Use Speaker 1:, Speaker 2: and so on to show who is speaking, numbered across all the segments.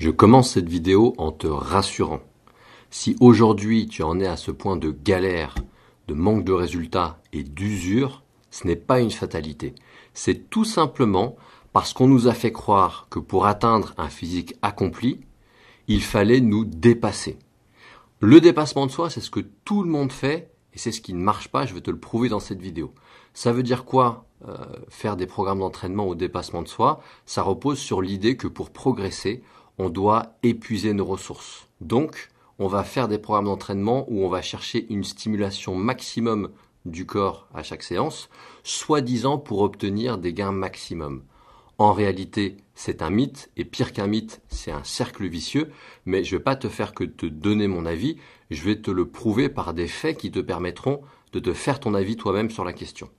Speaker 1: Je commence cette vidéo en te rassurant. Si aujourd'hui tu en es à ce point de galère, de manque de résultats et d'usure, ce n'est pas une fatalité. C'est tout simplement parce qu'on nous a fait croire que pour atteindre un physique accompli, il fallait nous dépasser. Le dépassement de soi, c'est ce que tout le monde fait et c'est ce qui ne marche pas, je vais te le prouver dans cette vidéo. Ça veut dire quoi faire des programmes d'entraînement au dépassement de soi? Ça repose sur l'idée que pour progresser, on doit épuiser nos ressources. Donc, on va faire des programmes d'entraînement où on va chercher une stimulation maximum du corps à chaque séance, soi-disant pour obtenir des gains maximum. En réalité, c'est un mythe, et pire qu'un mythe, c'est un cercle vicieux, mais je ne vais pas te faire que te donner mon avis, je vais te le prouver par des faits qui te permettront de te faire ton avis toi-même sur la question.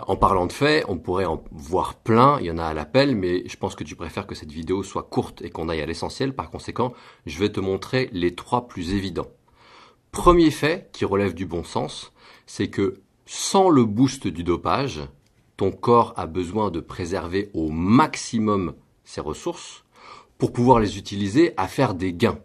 Speaker 1: En parlant de faits, on pourrait en voir plein, il y en a à l'appel, mais je pense que tu préfères que cette vidéo soit courte et qu'on aille à l'essentiel. Par conséquent, je vais te montrer les 3 plus évidents. Premier fait qui relève du bon sens, c'est que sans le boost du dopage, ton corps a besoin de préserver au maximum ses ressources pour pouvoir les utiliser à faire des gains.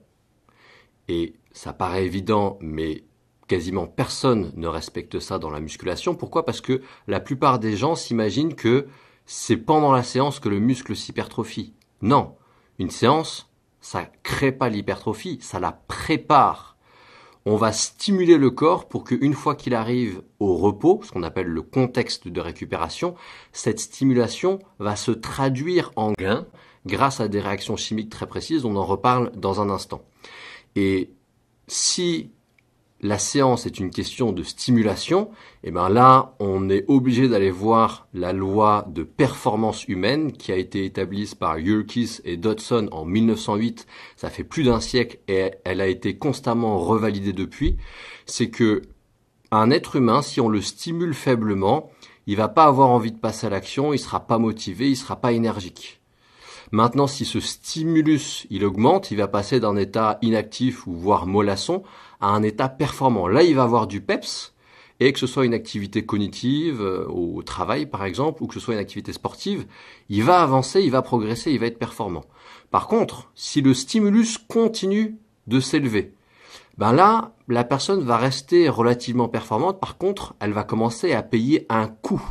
Speaker 1: Et ça paraît évident, mais quasiment personne ne respecte ça dans la musculation. Pourquoi? Parce que la plupart des gens s'imaginent que c'est pendant la séance que le muscle s'hypertrophie. Non, une séance, ça crée pas l'hypertrophie, ça la prépare. On va stimuler le corps pour qu'une fois qu'il arrive au repos, ce qu'on appelle le contexte de récupération, cette stimulation va se traduire en gain grâce à des réactions chimiques très précises. On en reparle dans un instant. Et si la séance est une question de stimulation, et bien là, on est obligé d'aller voir la loi de performance humaine qui a été établie par Yerkes et Dodson en 1908. Ça fait plus d'un siècle et elle a été constamment revalidée depuis. C'est que un être humain, si on le stimule faiblement, il va pas avoir envie de passer à l'action, il sera pas motivé, il sera pas énergique. Maintenant, si ce stimulus, il augmente, il va passer d'un état inactif ou voire mollasson à un état performant. Là, il va avoir du peps, et que ce soit une activité cognitive, au travail par exemple, ou que ce soit une activité sportive, il va avancer, il va progresser, il va être performant. Par contre, si le stimulus continue de s'élever, ben là, la personne va rester relativement performante. Par contre, elle va commencer à payer un coût.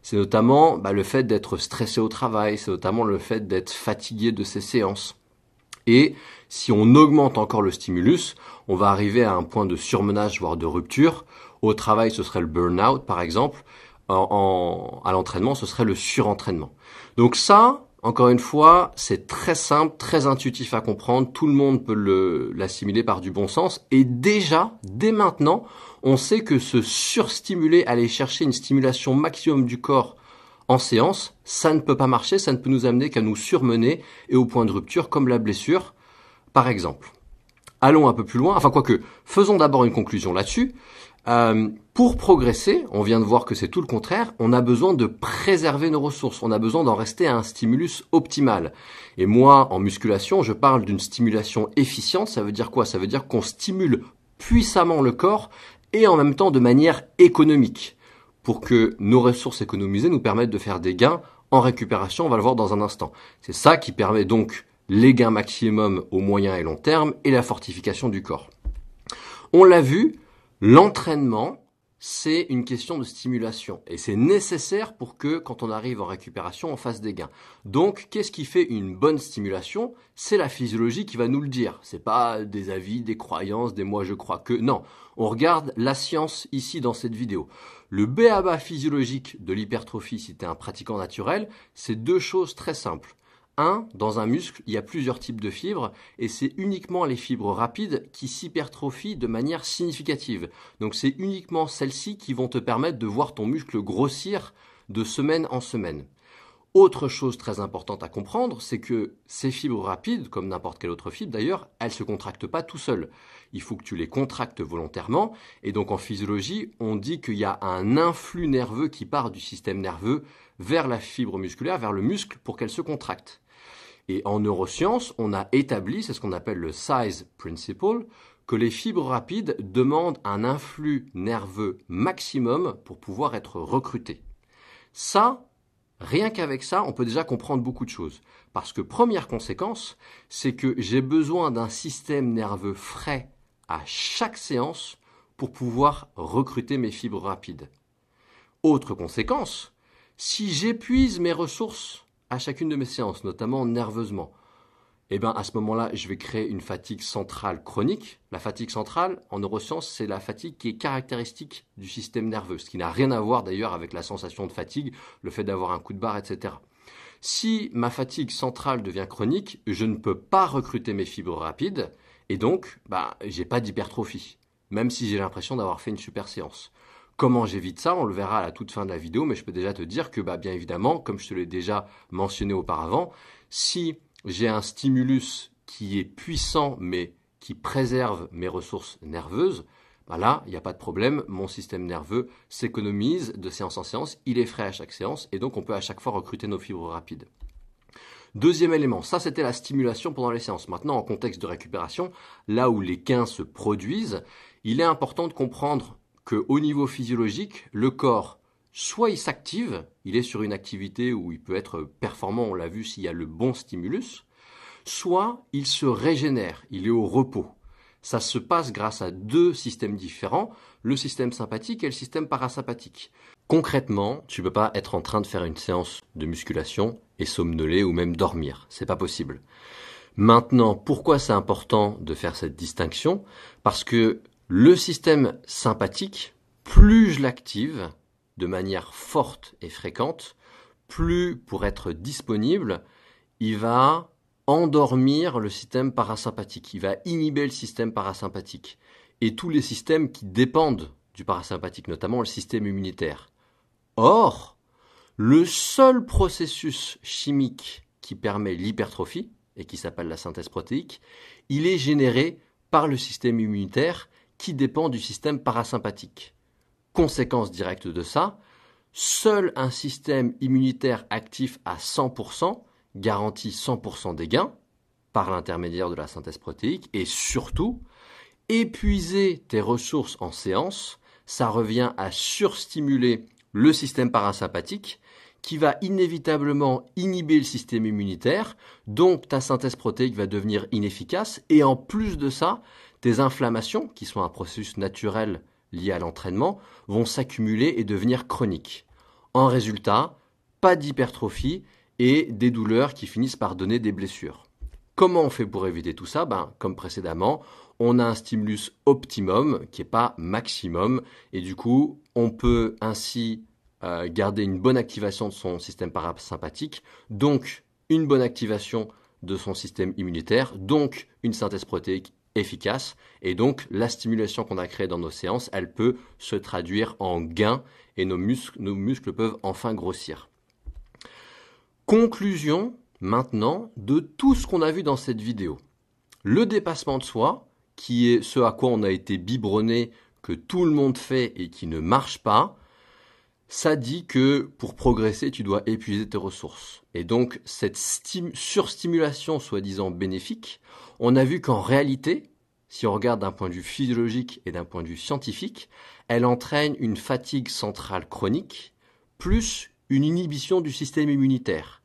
Speaker 1: C'est notamment le fait d'être stressé au travail, c'est notamment le fait d'être fatigué de ses séances. Et si on augmente encore le stimulus, on va arriver à un point de surmenage, voire de rupture. Au travail, ce serait le burn-out, par exemple. À l'entraînement, ce serait le surentraînement. Donc ça, encore une fois, c'est très simple, très intuitif à comprendre. Tout le monde peut l'assimiler par du bon sens. Et déjà, dès maintenant, on sait que se surstimuler, aller chercher une stimulation maximum du corps en séance, ça ne peut pas marcher, ça ne peut nous amener qu'à nous surmener et au point de rupture comme la blessure, par exemple. Allons un peu plus loin, enfin quoique, faisons d'abord une conclusion là-dessus. Pour progresser, on vient de voir que c'est tout le contraire, on a besoin de préserver nos ressources, on a besoin d'en rester à un stimulus optimal. Et moi, en musculation, je parle d'une stimulation efficiente, ça veut dire quoi? Ça veut dire qu'on stimule puissamment le corps et en même temps de manière économique, pour que nos ressources économisées nous permettent de faire des gains en récupération, on va le voir dans un instant. C'est ça qui permet donc les gains maximum au moyen et long terme et la fortification du corps. On l'a vu, l'entraînement, c'est une question de stimulation et c'est nécessaire pour que quand on arrive en récupération, on fasse des gains. Donc, qu'est-ce qui fait une bonne stimulation? C'est la physiologie qui va nous le dire. C'est pas des avis, des croyances, des moi je crois que. Non, on regarde la science ici dans cette vidéo. Le b.a.-ba physiologique de l'hypertrophie, si tu es un pratiquant naturel, c'est 2 choses très simples. Dans un muscle, il y a plusieurs types de fibres et c'est uniquement les fibres rapides qui s'hypertrophient de manière significative. Donc c'est uniquement celles-ci qui vont te permettre de voir ton muscle grossir de semaine en semaine. Autre chose très importante à comprendre, c'est que ces fibres rapides, comme n'importe quelle autre fibre d'ailleurs, elles ne se contractent pas tout seules. Il faut que tu les contractes volontairement et donc en physiologie, on dit qu'il y a un influx nerveux qui part du système nerveux vers la fibre musculaire, vers le muscle pour qu'elle se contracte. Et en neurosciences, on a établi, c'est ce qu'on appelle le size principle, que les fibres rapides demandent un influx nerveux maximum pour pouvoir être recrutées. Ça, Rien qu'avec ça, on peut déjà comprendre beaucoup de choses. Parce que première conséquence, c'est que j'ai besoin d'un système nerveux frais à chaque séance pour pouvoir recruter mes fibres rapides. Autre conséquence, si j'épuise mes ressources à chacune de mes séances, notamment nerveusement, eh bien à ce moment-là, je vais créer une fatigue centrale chronique. La fatigue centrale, en neurosciences, c'est la fatigue qui est caractéristique du système nerveux, ce qui n'a rien à voir d'ailleurs avec la sensation de fatigue, le fait d'avoir un coup de barre, etc. Si ma fatigue centrale devient chronique, je ne peux pas recruter mes fibres rapides et donc, j'ai pas d'hypertrophie, même si j'ai l'impression d'avoir fait une super séance. Comment j'évite ça? On le verra à la toute fin de la vidéo, mais je peux déjà te dire que, bien évidemment, comme je te l'ai déjà mentionné auparavant, si j'ai un stimulus qui est puissant mais qui préserve mes ressources nerveuses, là, il n'y a pas de problème, mon système nerveux s'économise de séance en séance, il est frais à chaque séance et donc on peut à chaque fois recruter nos fibres rapides. Deuxième élément, ça c'était la stimulation pendant les séances. Maintenant, en contexte de récupération, là où les gains se produisent, il est important de comprendre qu'au niveau physiologique, le corps, soit il s'active, il est sur une activité où il peut être performant, on l'a vu s'il y a le bon stimulus, soit il se régénère, il est au repos. Ça se passe grâce à deux systèmes différents, le système sympathique et le système parasympathique. Concrètement, tu ne peux pas être en train de faire une séance de musculation et somnoler ou même dormir, c'est pas possible. Maintenant, pourquoi c'est important de faire cette distinction? Parce que le système sympathique, plus je l'active de manière forte et fréquente, plus pour être disponible, il va endormir le système parasympathique, il va inhiber le système parasympathique et tous les systèmes qui dépendent du parasympathique, notamment le système immunitaire. Or, le seul processus chimique qui permet l'hypertrophie, et qui s'appelle la synthèse protéique, il est généré par le système immunitaire qui dépend du système parasympathique. Conséquence directe de ça, seul un système immunitaire actif à 100% garantit 100% des gains par l'intermédiaire de la synthèse protéique et surtout, épuiser tes ressources en séance, ça revient à surstimuler le système parasympathique qui va inévitablement inhiber le système immunitaire, donc ta synthèse protéique va devenir inefficace et en plus de ça, tes inflammations, qui sont un processus naturel lié à l'entraînement, vont s'accumuler et devenir chroniques. En résultat, pas d'hypertrophie et des douleurs qui finissent par donner des blessures. Comment on fait pour éviter tout ça? Comme précédemment, on a un stimulus optimum qui n'est pas maximum et du coup, on peut ainsi garder une bonne activation de son système parasympathique, donc une bonne activation de son système immunitaire, donc une synthèse protéique efficace, et donc la stimulation qu'on a créée dans nos séances, elle peut se traduire en gains et nos muscles peuvent enfin grossir. Conclusion maintenant de tout ce qu'on a vu dans cette vidéo. Le dépassement de soi, qui est ce à quoi on a été biberonné, que tout le monde fait et qui ne marche pas, ça dit que pour progresser, tu dois épuiser tes ressources. Et donc, cette surstimulation soi-disant bénéfique, on a vu qu'en réalité, si on regarde d'un point de vue physiologique et d'un point de vue scientifique, elle entraîne une fatigue centrale chronique, plus une inhibition du système immunitaire.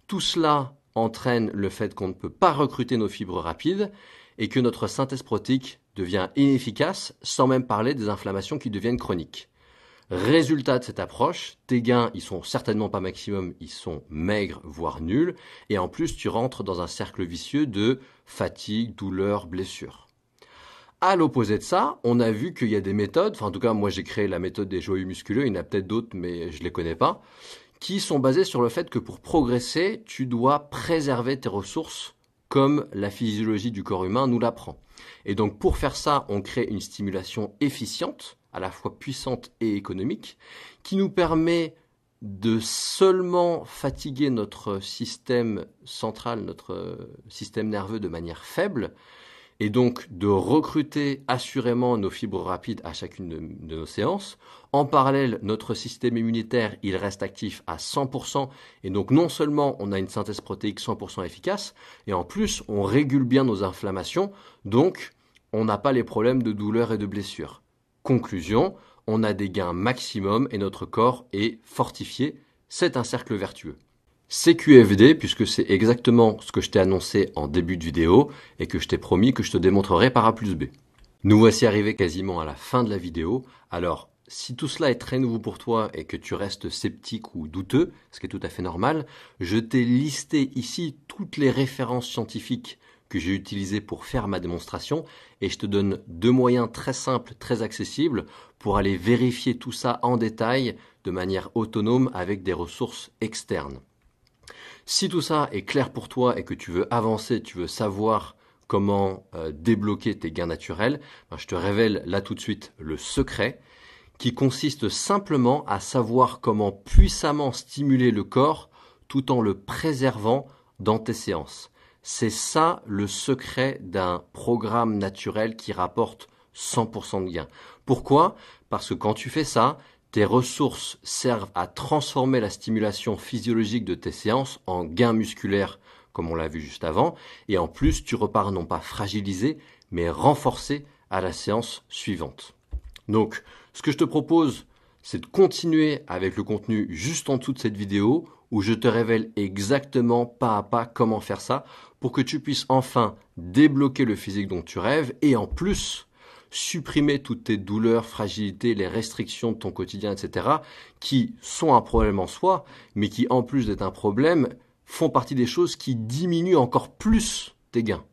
Speaker 1: Tout cela entraîne le fait qu'on ne peut pas recruter nos fibres rapides et que notre synthèse protéique devient inefficace, sans même parler des inflammations qui deviennent chroniques. Résultat de cette approche, tes gains, ils sont certainement pas maximum, ils sont maigres, voire nuls, et en plus tu rentres dans un cercle vicieux de fatigue, douleur, blessure. À l'opposé de ça, on a vu qu'il y a des méthodes, en tout cas moi j'ai créé la méthode des joyeux musculeux, il y en a peut-être d'autres mais je les connais pas, qui sont basées sur le fait que pour progresser, tu dois préserver tes ressources comme la physiologie du corps humain nous l'apprend. Et donc pour faire ça, on crée une stimulation efficiente, à la fois puissante et économique, qui nous permet de seulement fatiguer notre système central, notre système nerveux de manière faible, et donc de recruter assurément nos fibres rapides à chacune de nos séances. En parallèle, notre système immunitaire, il reste actif à 100%, et donc non seulement on a une synthèse protéique 100% efficace, et en plus on régule bien nos inflammations, donc on n'a pas les problèmes de douleur et de blessure. Conclusion, on a des gains maximum et notre corps est fortifié. c'est un cercle vertueux. CQFD, puisque c'est exactement ce que je t'ai annoncé en début de vidéo et que je t'ai promis que je te démontrerai par A plus B. Nous voici arrivés quasiment à la fin de la vidéo. Alors, si tout cela est très nouveau pour toi et que tu restes sceptique ou douteux, ce qui est tout à fait normal, je t'ai listé ici toutes les références scientifiques que j'ai utilisées pour faire ma démonstration et je te donne 2 moyens très simples, très accessibles pour aller vérifier tout ça en détail de manière autonome avec des ressources externes. Si tout ça est clair pour toi et que tu veux avancer, tu veux savoir comment débloquer tes gains naturels, je te révèle là tout de suite le secret qui consiste simplement à savoir comment puissamment stimuler le corps tout en le préservant dans tes séances. C'est ça le secret d'un programme naturel qui rapporte 100% de gains. Pourquoi ? Parce que quand tu fais ça, tes ressources servent à transformer la stimulation physiologique de tes séances en gains musculaires, comme on l'a vu juste avant, et en plus, tu repars non pas fragilisé, mais renforcé à la séance suivante. Donc, ce que je te propose, c'est de continuer avec le contenu juste en dessous de cette vidéo, où je te révèle exactement pas à pas comment faire ça, pour que tu puisses enfin débloquer le physique dont tu rêves, et en plus, supprimer toutes tes douleurs, fragilités, les restrictions de ton quotidien, etc., qui sont un problème en soi, mais qui, en plus d'être un problème, font partie des choses qui diminuent encore plus tes gains.